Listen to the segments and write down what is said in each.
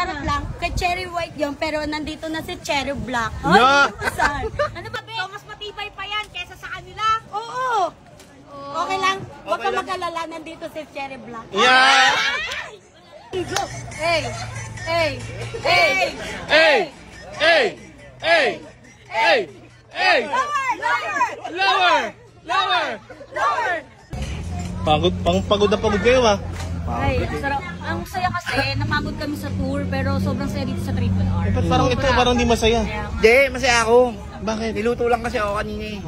Charot lang. Kay Cherry White yun, pero nandito na si Cherry Black. Yeah. Ano ba, So, mas matibay pa yan kesa sa kanila. Oo. Okay lang. Huwag ka mag-alala. Nandito si Cherry Black. Yeah! Hey! Hey! Hey! Hey! Hey! Hey! Hey! Hey! Lower! Lower! Pagod na pagod kayo ah. Ay, sarap. Ang saya kasi, napagod kami sa tour, pero sobrang saya dito sa Triple R. Ba't parang ito, parang di masaya? Hindi, masaya ako. Bakit? Niluto lang kasi ako kanina eh.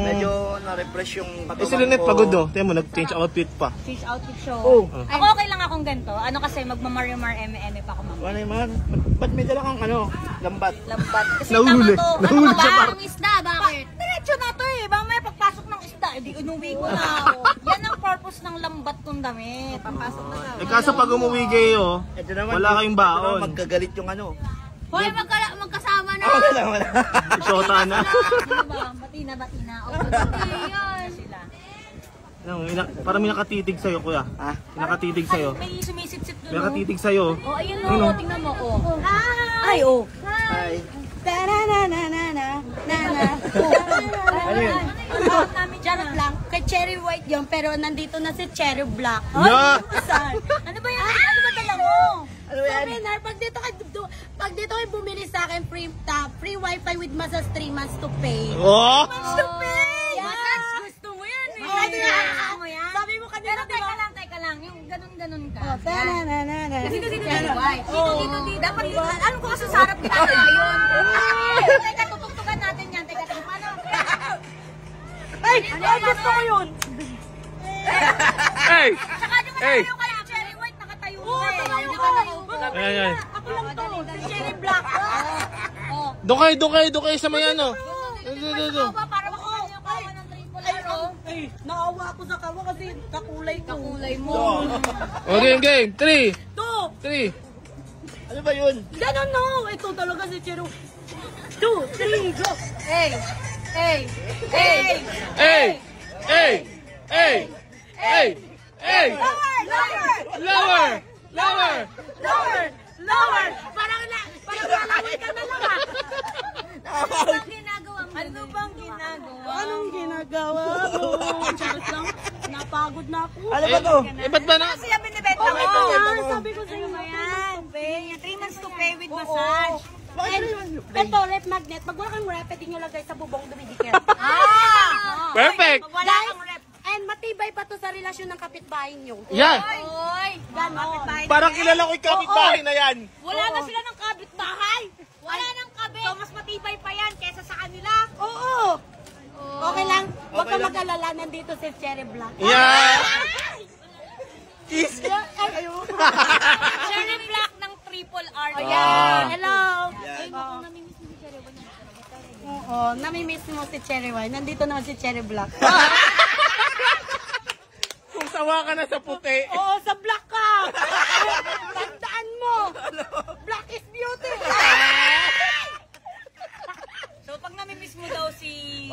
Medyo na-refresh yung katawan Si Lynette ko. pagod oh. Tiyan mo, nag-change outfit pa. Change outfit show. Oh. Ako okay lang akong ganito. Ano kasi, magmamarimar M&M pa ako mamaya. Ano naman? Ba't may dala kang lambat? Lambat. Kasi Nahuli. tama to. Ano Nahuli ba? siya Ang isda, bakit? Diretso na to eh. Mamaya pagpasok ng isda, hindi inuwi ko na ako. Yan ang purpose ng lambat kong damit. Papasok na Eh kaso pag umuwi kayo, Ito naman, wala kayong baon. ito naman, magkagalit yung ano. Hoy, magkasama na. Ako naman. Shota na. Ano ba? Bati na. Okay, yan. Sila. Parang may nakatitig sa'yo, kuya. Ha? May nakatitig sa'yo. May sumisip-sip doon. May nakatitig sa'yo. Oh, ayun o. Tingnan mo. Oh. Ay, oh. Hi. Ano yun? Charot lang. Kay Cherry White yun, pero nandito na si Cherry Black. Yeah! Ano ba yan? Ano ba dala mo? Ano yan? Seminar, pag dito kayo bumili sa akin, free wifi with massage 3 months to pay. Oh! Gusto pay! Yeah. Gusto mo yan eh. Yeah. mo yan? Sabi mo kanina, Pero teka lang. Yung ganun-ganun ka. Oh, tananana. Kasi dito. Dapat dito. Alam ko kasi sarap kita yun. Teka, tutugtugan natin yan. Teka, paano? Ay, gusto ko yun. Hey! Saka di Hey! tayo kaya Cherry White nakatayo Oo, ka eh. tumayo Hindi ka. tayo. Ayan, ayan. Ako lang to, si Cherry Black. Doon kayo sa may ano. Ikaw ba para makuha yung kawa ng Triple R oh? Ay, naawa ako sa kawa kasi kakulay ko. Kulay mo. Okay, game. 3. To, 3. Ano ba yun? ganun no. Ito talaga si Cherry. 2, 3, go. Hey! Hey! Hey! Hey! Hey! Hey! Lower! Lower! Lower. Parang lalawin ka na lang ah. Anong ginagawa mo? Ano bang ginagawa? Anong ginagawa mo? Charot lang. Napagod na ako. Ano ba to? Eh, ba't ba na? Kasi yung binibenta Oo, mo. yan. Sabi ko sa'yo Ayan, pay. 3 months to pay with massage. And ito, rep magnet. Pag wala kang rep, pwede nyo lagay sa bubong dumidikit. Perfect! Pag wala kang rep. And matibay pa to sa relasyon ng kapitbahay nyo. Yan! Oy! Ganon. Parang kilala ko yung kapitbahay na yan. Wala na sila ng kapitbahay. Wala nang kabit. So, mas matibay pa yan kesa sa kanila. Oo. Okay lang. Huwag ka Okay lang. mag-alala. Nandito si Cherry Black. Yeah! Kiss! Cherry Black ng Triple R. Ah. Hello. Ay, mukhang namimiss mo si Cherry Black. Oo. Namimiss mo si Cherry White. Nandito naman si Cherry Black. Kung sawa ka na sa puti. Oo, sa black ka. Tandaan mo. Black is beauty. So, pag namimiss mo daw si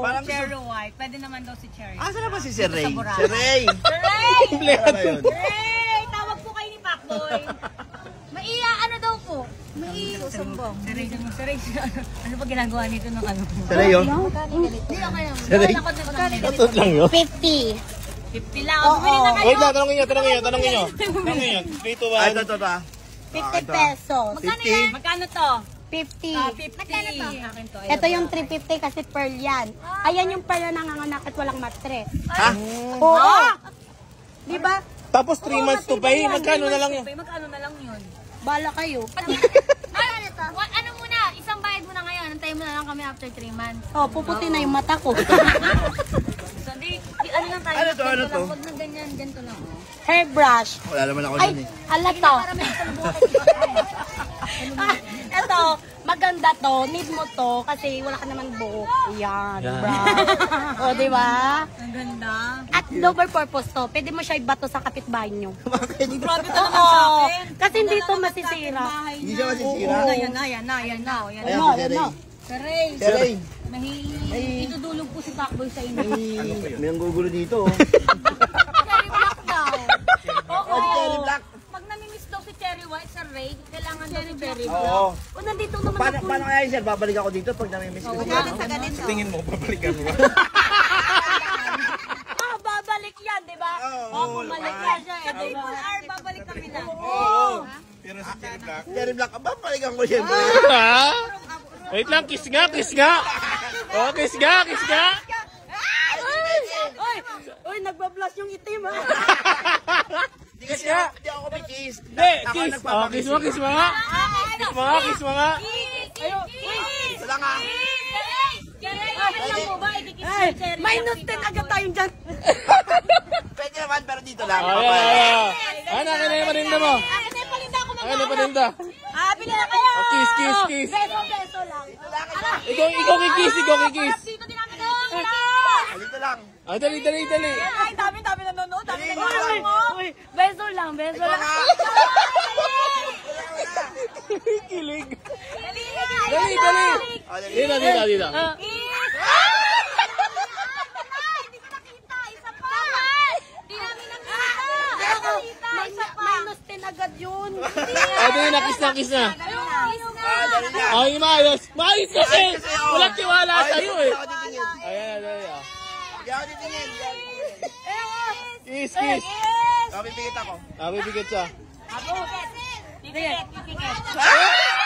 Parang Cherry White, pwede naman daw si Cherry. Asa na ba si Sir Ray? Sa Boracay. Sir Ray! Ray! Ano ba yun? Ray! Tawag po kayo ni Pacboy. Maiya, ano daw po? Sumbong. Si Ray. Ano ba ginagawa nito ng ano? Sir Ray yun? Hindi, okay lang. Sir Ray? Tatot lang yun. 50. 50 lang. Bumili na kayo. Wait lang, tanongin nyo. Tanongin nyo. 3, 2, 1. Ay, ito. 50 pesos. Magkano yan? Magkano to? 50. 50. Magkano to? Akin to. Ito yung 350 kasi pearl yan. Ayan yung pearl na nanganganak at walang matres. Ha? Oo. Di ba? Tapos 3 months to pay. Magkano na lang yun? Magkano na lang yun? Bala kayo. Ano to? Ano muna? Isang bayad mo na ngayon. Antayin mo na lang kami after 3 months. Oh, puputi na yung mata ko. So, ano lang tayo? Ano to? Huwag na ganyan, ganito lang. Hairbrush. Wala naman ako Ay, nun eh. ala to. Para may kalbukan. Ito, maganda to. Need mo to kasi wala ka naman buhok. Yan, brush. O, di ba? Ang ganda. At double purpose to. Pwede mo siya ibato sa kapitbahay nyo. Grabe ka naman Oo. sa akin. Kasi hindi to masisira. Hindi siya masisira. Ayan na. Ayan Ano, si Sir ano? Ray. Saray. Sir Ray. Itudulog po si Pacboy sa inyo. May ang gugulo dito. Cherry Black daw. Oh, Cherry Black. Pag namimiss daw si si Cherry White, Sir Ray. Kailangan daw si Cherry Oo. O, nandito naman Paano, ako. paano kaya yun, sir? Babalik ako dito pag namimiss ko siya. Tingin mo, babalikan mo ba? Ah, babalik yan, di ba? Oo, bumalik yan siya, eh, di ba? babalik kami na. Oo. Pero si Cherry Black. Jerry Black, babalikan ko siyempre. Ha? Wait lang, kiss nga, kiss nga. Oh, kiss nga, kiss nga. Uy, nagbablush yung itim, ha? Hindi kasi hindi ako may kiss. Hindi, Ako kiss. Oh, nagpapakis. kiss mo, kiss mo nga. Kiss mo nga, kiss mo nga. Ito lang ha. Minus 10 agad tayong dyan. Pwede naman, pero dito lang. Oh, yeah. Ano, akin na yung paninda mo. Kasi palinda ako Akin na yung paninda. Bili na kayo! Oh, kiss, kiss, kiss. Beso lang. Ikaw kikiss, ikaw kikiss. Dito din namin Dito lang. Ah, dali. Ay, dami nanonood. Dami Uy, beso lang, beso lang. Kilig. Dali! Dali. Dito. Hindi ko nakita. Isa pa! Hindi namin nakita. Minus 10 agad yun. Oh, dali na, kiss na. Kiss na. Dali na. Ay, maayos. Maayos kasi. Walang tiwala Ay, sa'yo hindi eh. ako titingin. Ayan, dali. Hindi ako titingin. Kiss. Kapipigit ako. Ah, bibigit siya. Pipikit.